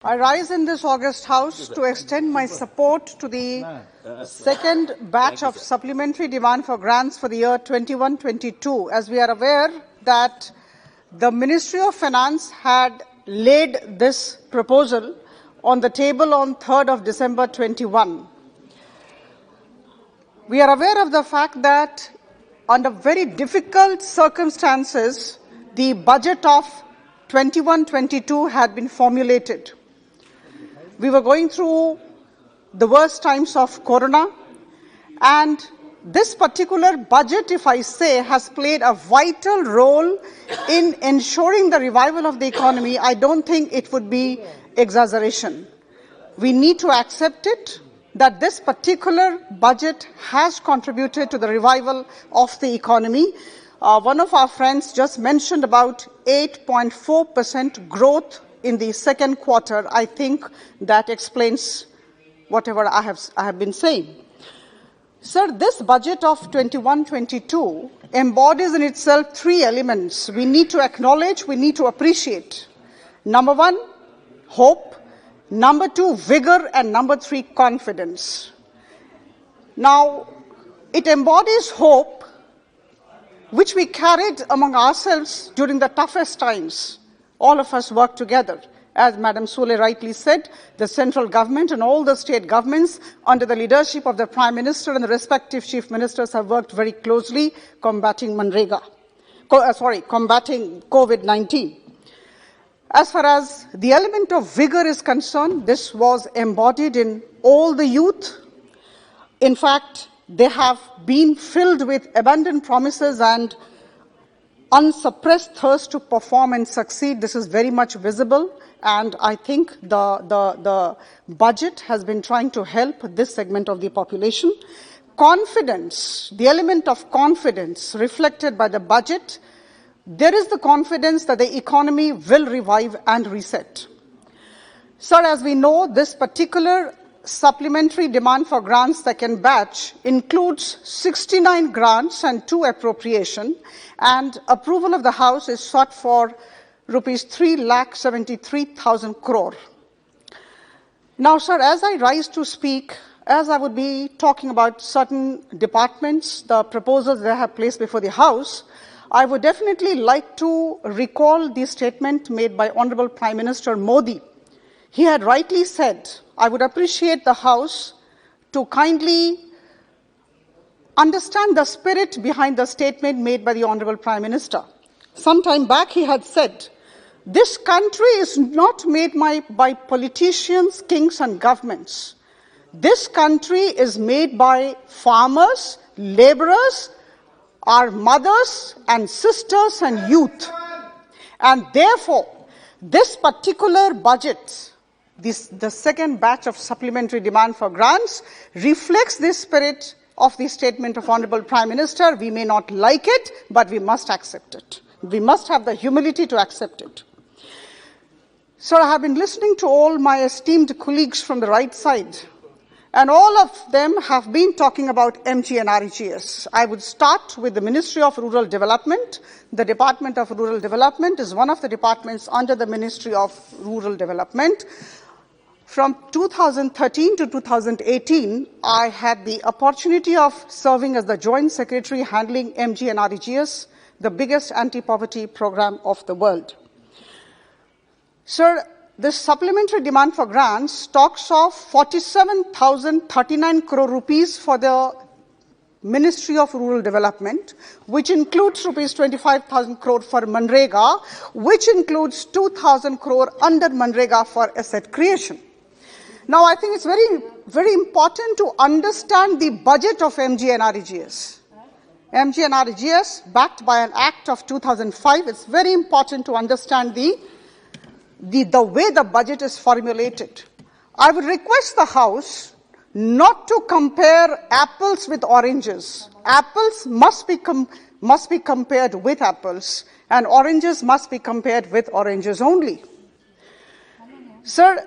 I rise in this August House to extend my support to the second batch of supplementary demand for grants for the year 21-22. As we are aware that the Ministry of Finance had laid this proposal on the table on 3rd of December 21. We are aware of the fact that under very difficult circumstances, the budget of 21-22 had been formulated. We were going through the worst times of Corona, and this particular budget, if I say, has played a vital role in ensuring the revival of the economy. I don't think it would be exaggeration. We need to accept it, that this particular budget has contributed to the revival of the economy. One of our friends just mentioned about 8.4% growth in the second quarter. I think that explains whatever I have been saying. Sir, this budget of 21-22 embodies in itself three elements we need to acknowledge, we need to appreciate. Number one, hope. Number two, vigor. And number three, confidence. Now, it embodies hope, which we carried among ourselves during the toughest times. All of us work together. As Madam Sule rightly said, the central government and all the state governments under the leadership of the Prime Minister and the respective chief ministers have worked very closely combating combating COVID-19. As far as the element of vigor is concerned, this was embodied in all the youth. In fact, they have been filled with abundant promises and unsuppressed thirst to perform and succeed. This is very much visible, and I think the budget has been trying to help this segment of the population. Confidence, the element of confidence reflected by the budget, there is the confidence that the economy will revive and reset. Sir, as we know, this particular supplementary demand for grants second batch includes 69 grants and 2 appropriation, and approval of the House is sought for rupees 3,73,000 crore. Now, sir, as I rise to speak, as I would be talking about certain departments, the proposals that I have placed before the House, I would definitely like to recall the statement made by Honorable Prime Minister Modi. He had rightly said, I would appreciate the House to kindly understand the spirit behind the statement made by the Honorable Prime Minister. Some time back he had said, this country is not made by politicians, kings and governments. This country is made by farmers, laborers, our mothers and sisters and youth. And therefore, this particular budget, the second batch of supplementary demand for grants, reflects the spirit of the statement of Honorable Prime Minister. We may not like it, but we must accept it. We must have the humility to accept it. Sir, I have been listening to all my esteemed colleagues from the right side, and all of them have been talking about MG and RGS. I would start with the Ministry of Rural Development. The Department of Rural Development is one of the departments under the Ministry of Rural Development. From 2013 to 2018, I had the opportunity of serving as the Joint Secretary handling MG and RGS, the biggest anti-poverty program of the world. Sir, this supplementary demand for grants talks of 47,039 crore rupees for the Ministry of Rural Development, which includes rupees 25,000 crore for Manrega, which includes 2,000 crore under Manrega for asset creation. Now, I think it's very, very important to understand the budget of MG and RGS. MG and RGS, backed by an act of 2005, it's very important to understand the way the budget is formulated. I would request the House not to compare apples with oranges. Apples must be compared with apples, and oranges must be compared with oranges only. Sir,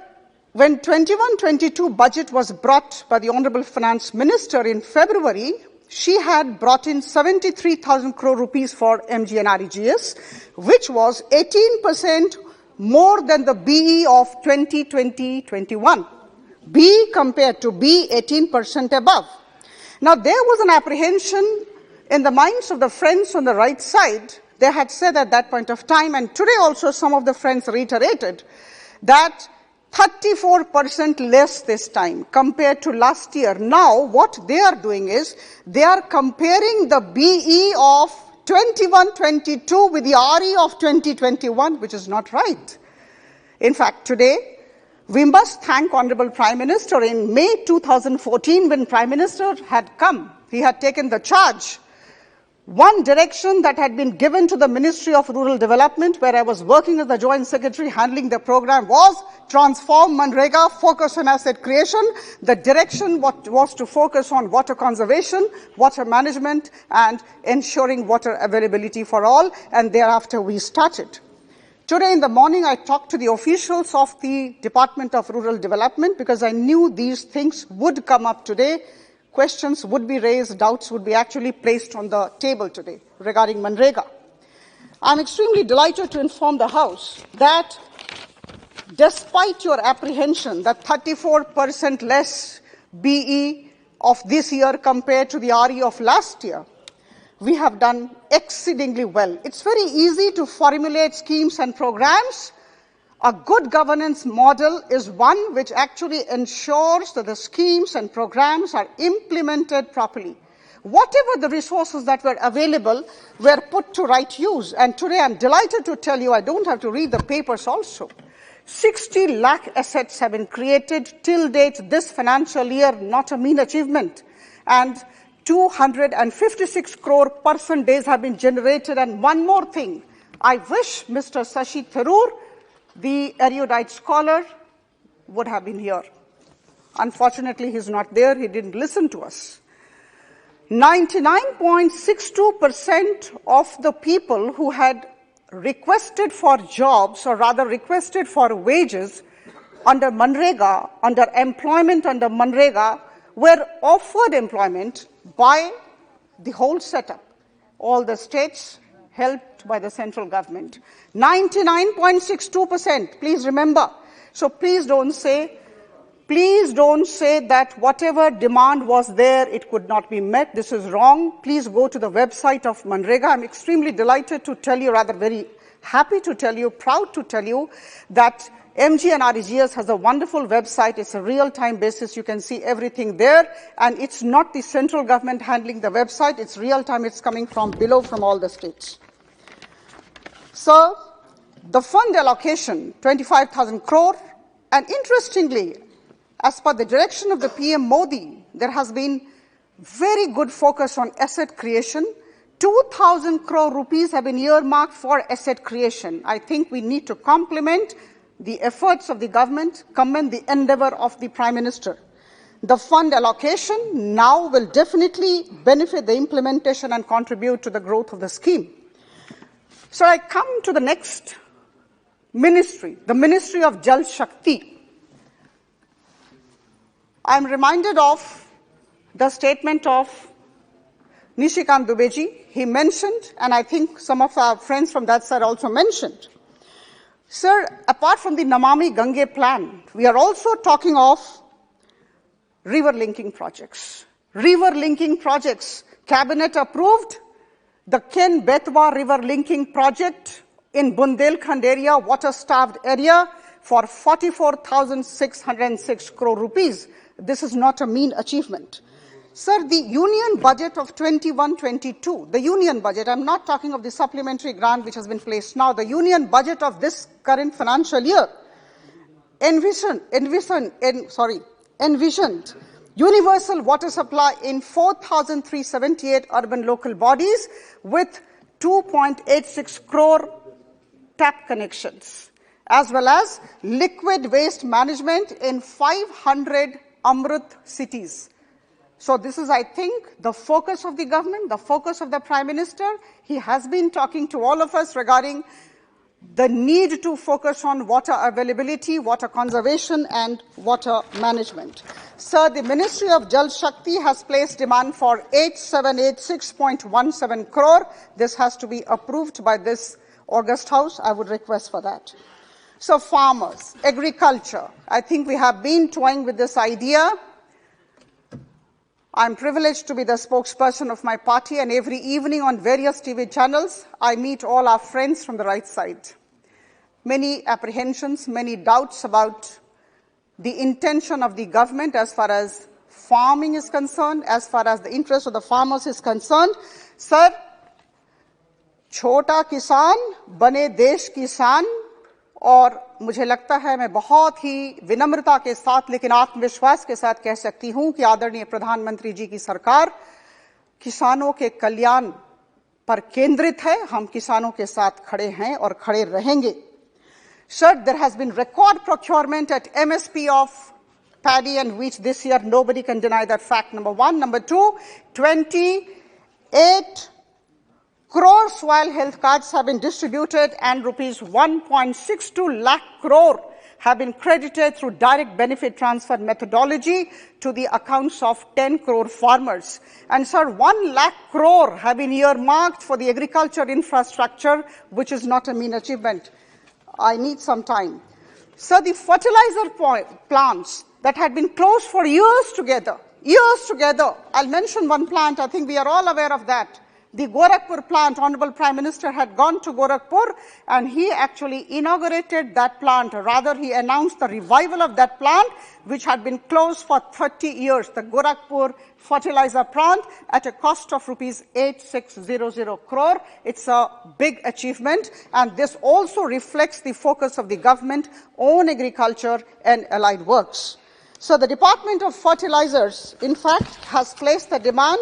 when 21-22 budget was brought by the Honorable Finance Minister in February, she had brought in 73,000 crore rupees for MG and RGS, which was 18% more than the BE of 2020-21. B compared to B, 18% above. Now, there was an apprehension in the minds of the friends on the right side. They had said at that point of time, and today also some of the friends reiterated, that 34% less this time compared to last year. Now, what they are doing is, they are comparing the BE of 21-22 with the RE of 2021, which is not right. In fact, today, we must thank Honorable Prime Minister. In May 2014, when Prime Minister had come, he had taken the charge. One direction that had been given to the Ministry of Rural Development, where I was working as the Joint Secretary handling the program, was transform Manrega, focus on asset creation. The direction was to focus on water conservation, water management, and ensuring water availability for all, and thereafter we started. Today in the morning, I talked to the officials of the Department of Rural Development because I knew these things would come up today. Questions would be raised, doubts would be actually placed on the table today regarding Manrega. I'm extremely delighted to inform the House that despite your apprehension that 34% less BE of this year compared to the RE of last year, we have done exceedingly well. It's very easy to formulate schemes and programs. A good governance model is one which actually ensures that the schemes and programs are implemented properly. Whatever the resources that were available were put to right use. And today I'm delighted to tell you, I don't have to read the papers also. 60 lakh assets have been created till date this financial year, not a mean achievement. And 256 crore person days have been generated. And one more thing, I wish Mr. Shashi Tharoor, the erudite scholar, would have been here. Unfortunately, he's not there. He didn't listen to us. 99.62% of the people who had requested for jobs, or rather requested for wages under Manrega, under employment under Manrega, were offered employment by the whole setup. All the states helped by the central government. 99.62%, please remember. So please don't say that whatever demand was there, it could not be met. This is wrong. Please go to the website of Manrega. I'm extremely delighted to tell you, rather very happy to tell you, proud to tell you that MGNREGS has a wonderful website. It's a real-time basis. You can see everything there. And it's not the central government handling the website. It's real-time. It's coming from below, from all the states. So the fund allocation, 25,000 crore. And interestingly, as per the direction of the PM Modi, there has been very good focus on asset creation. 2,000 crore rupees have been earmarked for asset creation. I think we need to compliment the efforts of the government, commend the endeavor of the Prime Minister. The fund allocation now will definitely benefit the implementation and contribute to the growth of the scheme. So I come to the next ministry, the Ministry of Jal Shakti. I'm reminded of the statement of Nishikant Dubeji. He mentioned, and I think some of our friends from that side also mentioned, sir, apart from the Namami Gange plan, we are also talking of river linking projects. River linking projects, Cabinet approved the Ken Betwa river linking project in Bundelkhand area, water-starved area, for 44,606 crore rupees. This is not a mean achievement. Sir, the union budget of 21-22, the union budget, I'm not talking of the supplementary grant which has been placed now, the union budget of this current financial year envisioned universal water supply in 4,378 urban local bodies with 2.86 crore tap connections, as well as liquid waste management in 500 Amrit cities. So this is, I think, the focus of the government, the focus of the Prime Minister. He has been talking to all of us regarding the need to focus on water availability, water conservation, and water management. Sir, the Ministry of Jal Shakti has placed demand for 8786.17 crore. This has to be approved by this August House. I would request for that. So farmers, agriculture, I think we have been toying with this idea. I'm privileged to be the spokesperson of my party, and every evening on various TV channels, I meet all our friends from the right side. Many apprehensions, many doubts about the intention of the government as far as farming is concerned, as far as the interest of the farmers is concerned. Sir, छोटा किसान बने देश किसान, और मुझे लगता है मैं बहुत ही विनम्रता के साथ लेकिन आत्मविश्वास के साथ कह सकती हूं कि आदरणीय प्रधानमंत्री जी की सरकार किसानों के कल्याण पर केंद्रित है। हम किसानों के साथ खड़े हैं और खड़े रहेंगे। Sir, there has been record procurement at MSP of paddy and wheat this year. Nobody can deny that fact, number one. Number two, 28 crore soil health cards have been distributed and rupees 1.62 lakh crore have been credited through direct benefit transfer methodology to the accounts of 10 crore farmers. And sir, 1 lakh crore have been earmarked for the agriculture infrastructure, which is not a mean achievement. I need some time. Sir, the fertilizer plants that had been closed for years together, I'll mention one plant, I think we are all aware of that. The Guragpur plant, Honorable Prime Minister had gone to Guragpur and he actually inaugurated that plant. Rather, he announced the revival of that plant, which had been closed for 30 years, the Guragpur fertilizer plant, at a cost of rupees 8600 crore. It's a big achievement, and this also reflects the focus of the government on agriculture and allied works. So the Department of Fertilizers, in fact, has placed the demand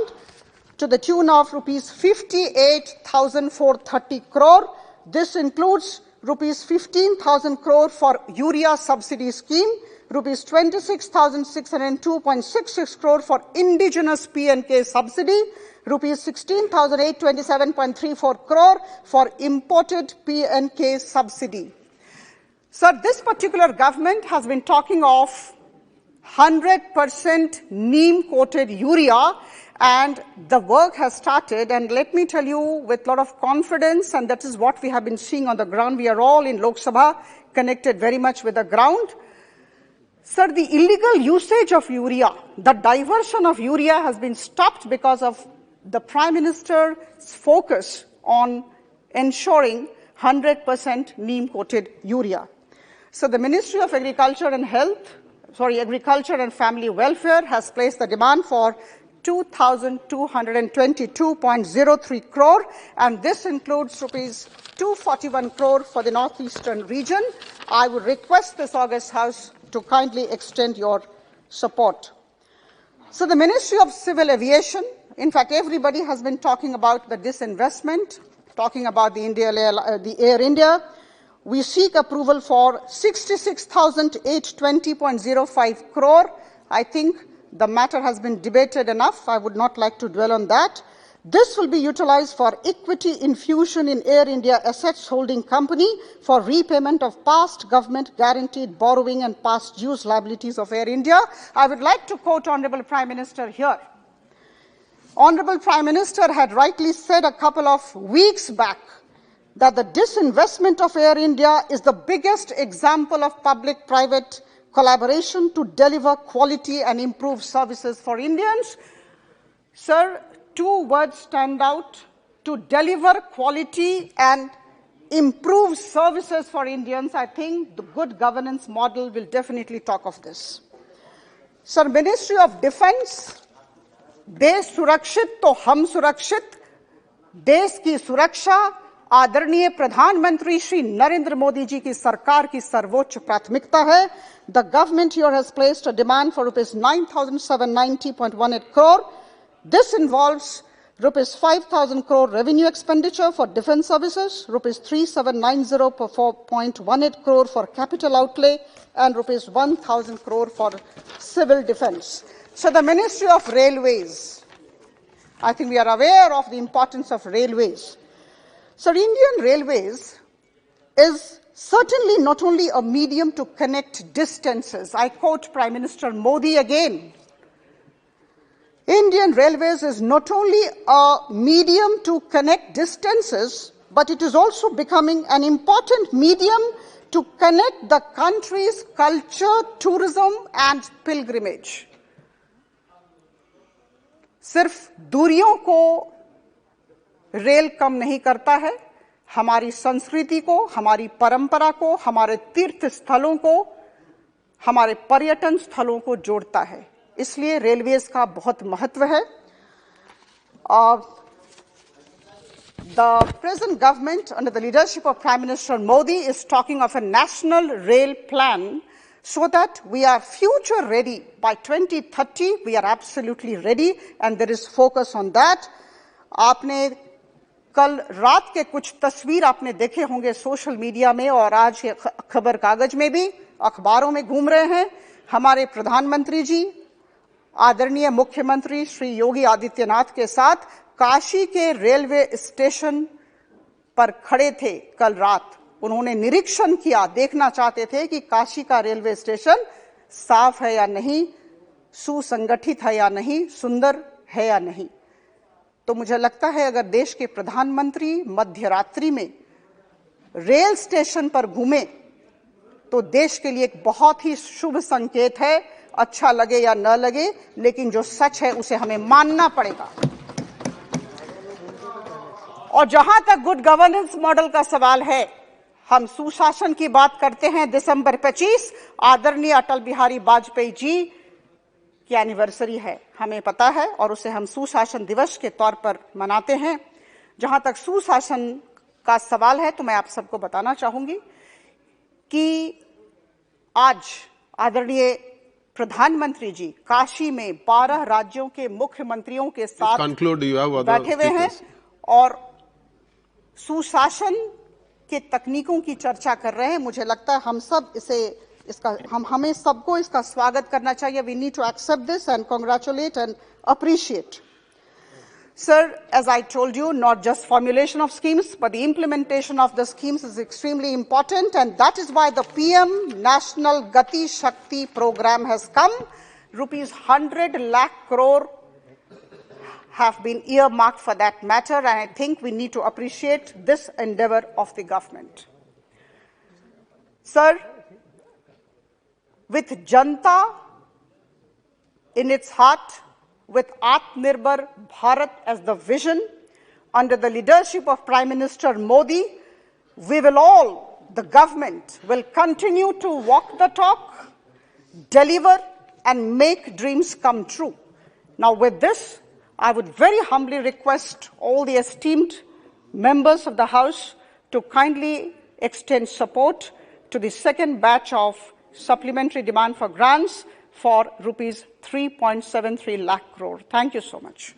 to the tune of rupees 58,430 crore. This includes rupees 15,000 crore for urea subsidy scheme, rupees 26,602.66 crore for indigenous P&K subsidy, rupees 16,827.34 crore for imported P&K subsidy. Sir, this particular government has been talking of 100% neem-coated urea, and the work has started, and let me tell you with a lot of confidence, and that is what we have been seeing on the ground. We are all in Lok Sabha connected very much with the ground. Sir, the illegal usage of urea, the diversion of urea has been stopped because of the Prime Minister's focus on ensuring 100% neem-coated urea. So the Ministry of Agriculture and Family Welfare has placed the demand for 2,222.03 crore, and this includes rupees 241 crore for the northeastern region. I would request this August House to kindly extend your support. So the Ministry of Civil Aviation, in fact, everybody has been talking about the disinvestment, talking about the Air India. We seek approval for 66,820.05 crore. I think the matter has been debated enough. I would not like to dwell on that. This will be utilized for equity infusion in Air India Assets Holding Company for repayment of past government guaranteed borrowing and past dues liabilities of Air India. I would like to quote Honorable Prime Minister here. Honorable Prime Minister had rightly said a couple of weeks back that the disinvestment of Air India is the biggest example of public-private collaboration to deliver quality and improve services for Indians. Sir, two words stand out: to deliver quality and improve services for Indians. I think the good governance model will definitely talk of this. Sir, Ministry of Defense, देश सुरक्षित तो हम सुरक्षित, देश की सुरक्षा आदरणीय प्रधानमंत्री श्री नरेंद्र मोदी जी की सरकार की सर्वोच्च प्राथमिकता है. The government here has placed a demand for rupees 9,790.18 crore. This involves rupees 5,000 crore revenue expenditure for defense services, rupees 3,790.18 crore for capital outlay, and rupees 1,000 crore for civil defense. So the Ministry of Railways, I think we are aware of the importance of railways. So Indian Railways is certainly not only a medium to connect distances. I quote Prime Minister Modi again. Indian Railways is not only a medium to connect distances, but it is also becoming an important medium to connect the country's culture, tourism and pilgrimage. सिर्फ दूरियों को rail cum नहीं करता है, हमारी संस्कृति को, हमारी परंपरा को, हमारे तीर्थ स्थलों को, हमारे पर्यटन स्थलों को जोड़ता है. इसलिए रेलवेज का बहुत महत्व है. The present government, under the leadership of Prime Minister Modi, is talking of a national rail plan so that we are future ready. By 2030, we are absolutely ready, and there is focus on that. आपने कल रात के कुछ तस्वीर आपने देखे होंगे social media में और आज के खबर कागज में भी, अखबारों में घूम रहे हैं. हमारे प्रधानमंत्री जी, आदरणीय मुख्यमंत्री श्री योगी आदित्यनाथ के साथ काशी के रेलवे स्टेशन पर खड़े थे कल रात. उन्होंने निरीक्षण किया, देखना चाहते थे कि काशी का रेलवे स्टेशन साफ है या नहीं, सुसंगठित है या नहीं, सुंदर है या नहीं. तो मुझे लगता है अगर देश के प्रधानमंत्री मध्यरात्रि में रेल स्टेशन पर घूमे तो देश के लिए एक बहुत ही शुभ संकेत है. अच्छा लगे या न लगे, लेकिन जो सच है उसे हमें मानना पड़ेगा. और जहां तक गुड गवर्नेंस मॉडल का सवाल है, हम सुशासन की बात करते हैं. दिसंबर 25 आदरणीय अटल बिहारी वाजपेयी जी की एनिवर्सरी है, हमें पता है, और उसे हम सुशासन दिवस के तौर पर मनाते हैं. जहां तक सुशासन का सवाल है तो मैं आप सबको बताना चाहूंगी कि आज आदरणीय प्रधानमंत्री जी काशी में 12 राज्यों के मुख्यमंत्रियों के साथ बैठे हुए हैं और सुशासन के तकनीकों की चर्चा कर रहे हैं. मुझे लगता है हम सब हमें सबको इसका स्वागत करना चाहिए. We need to accept this and congratulate and appreciate. Sir, as I told you, not just formulation of schemes, but the implementation of the schemes is extremely important, and that is why the PM National Gati Shakti program has come. Rupees 100 lakh crore have been earmarked for that matter, and I think we need to appreciate this endeavor of the government. Sir, with Janta in its heart, with Atmanirbhar Bharat as the vision, under the leadership of Prime Minister Modi, we will all, the government, will continue to walk the talk, deliver, and make dreams come true. Now, with this, I would very humbly request all the esteemed members of the House to kindly extend support to the second batch of supplementary demand for grants for rupees 3.73 lakh crore. Thank you so much.